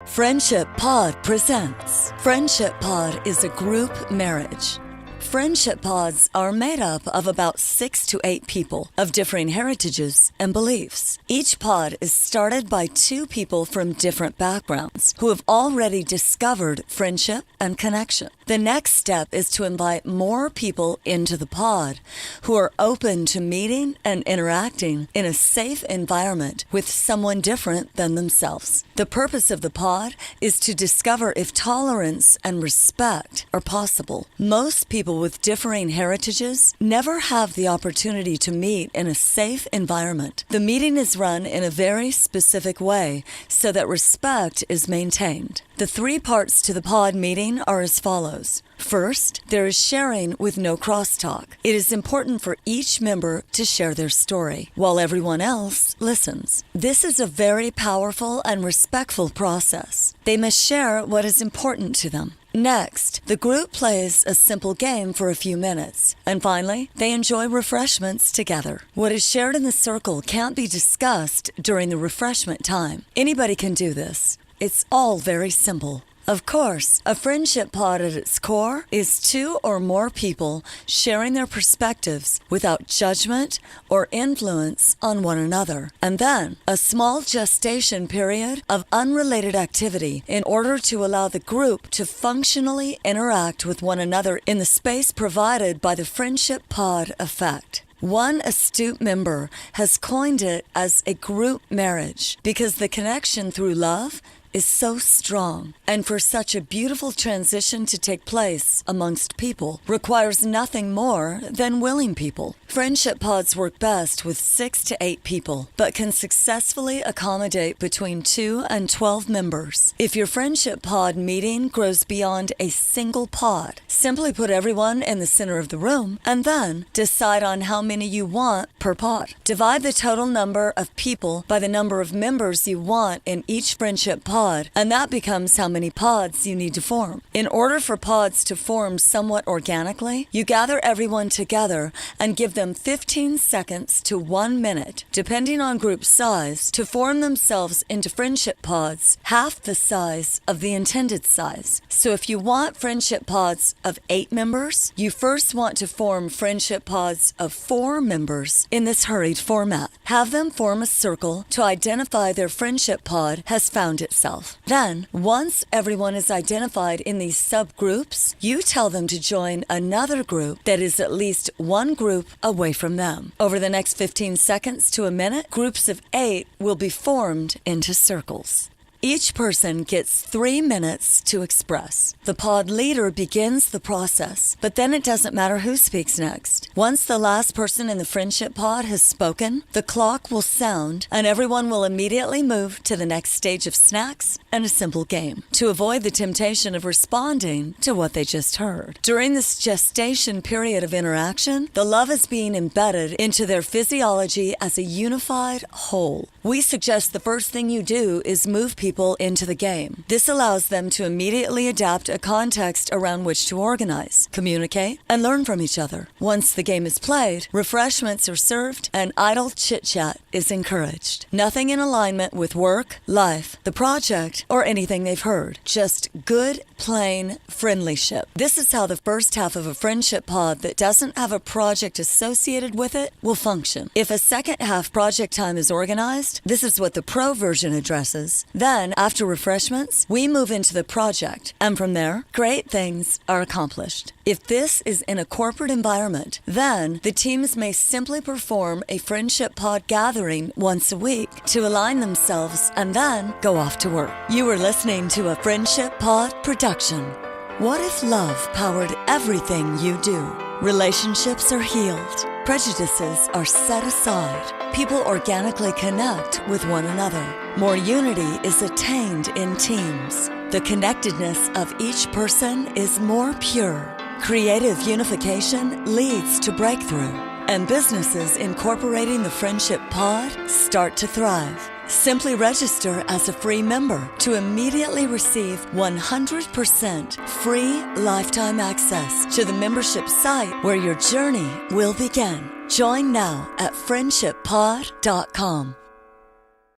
Friendship Pod presents. Friendship Pod is a group marriage. Friendship pods are made up of about 6 to 8 people of differing heritages and beliefs. Each pod is started by 2 people from different backgrounds who have already discovered friendship and connection. The next step is to invite more people into the pod who are open to meeting and interacting in a safe environment with someone different than themselves. The purpose of the pod is to discover if tolerance and respect are possible. Most people with differing heritages never have the opportunity to meet in a safe environment. The meeting is run in a very specific way so that respect is maintained. The 3 parts to the pod meeting are as follows. First, there is sharing with no crosstalk. It is important for each member to share their story, while everyone else listens. This is a very powerful and respectful process. They must share what is important to them. Next, the group plays a simple game for a few minutes. And finally, they enjoy refreshments together. What is shared in the circle can't be discussed during the refreshment time. Anybody can do this. It's all very simple. Of course, a friendship pod at its core is 2 or more people sharing their perspectives without judgment or influence on one another. And then, a small gestation period of unrelated activity in order to allow the group to functionally interact with one another in the space provided by the friendship pod effect. One astute member has coined it as a group marriage because the connection through love is so strong, and for such a beautiful transition to take place amongst people requires nothing more than willing people. Friendship pods work best with 6 to 8 people, but can successfully accommodate between 2 and 12 members. If your friendship pod meeting grows beyond a single pod, simply put everyone in the center of the room and then decide on how many you want per pod. Divide the total number of people by the number of members you want in each friendship pod, and that becomes how many pods you need to form. In order for pods to form somewhat organically, you gather everyone together and give them 15 seconds to 1 minute, depending on group size, to form themselves into friendship pods half the size of the intended size. So if you want friendship pods of 8 members, you first want to form friendship pods of 4 members in this hurried format. Have them form a circle to identify their friendship pod has found itself. Then, once everyone is identified in these subgroups, you tell them to join another group that is at least 1 group away from them. Over the next 15 seconds to a minute, groups of 8 will be formed into circles. Each person gets 3 minutes to express. The pod leader begins the process, but then it doesn't matter who speaks next. Once the last person in the friendship pod has spoken, the clock will sound and everyone will immediately move to the next stage of snacks and a simple game to avoid the temptation of responding to what they just heard. During this gestation period of interaction, the love is being embedded into their physiology as a unified whole. We suggest the first thing you do is move people into the game. This allows them to immediately adapt a context around which to organize, communicate, and learn from each other. Once the game is played, refreshments are served, and idle chit-chat is encouraged. Nothing in alignment with work, life, the project, or anything they've heard. Just good, plain friendlyship. This is how the first half of a friendship pod that doesn't have a project associated with it will function. If a second half project time is organized, this is what the pro version addresses. Then, after refreshments, we move into the project, and from there, great things are accomplished. If this is in a corporate environment, then the teams may simply perform a friendship pod gathering once a week to align themselves and then go off to work. You are listening to a Friendship Pod production. What if love powered everything you do? Relationships are healed. Prejudices are set aside. People organically connect with one another. More unity is attained in teams. The connectedness of each person is more pure. Creative unification leads to breakthrough. And businesses incorporating the Friendship Pod start to thrive. Simply register as a free member to immediately receive 100% free lifetime access to the membership site where your journey will begin. Join now at friendshippod.com.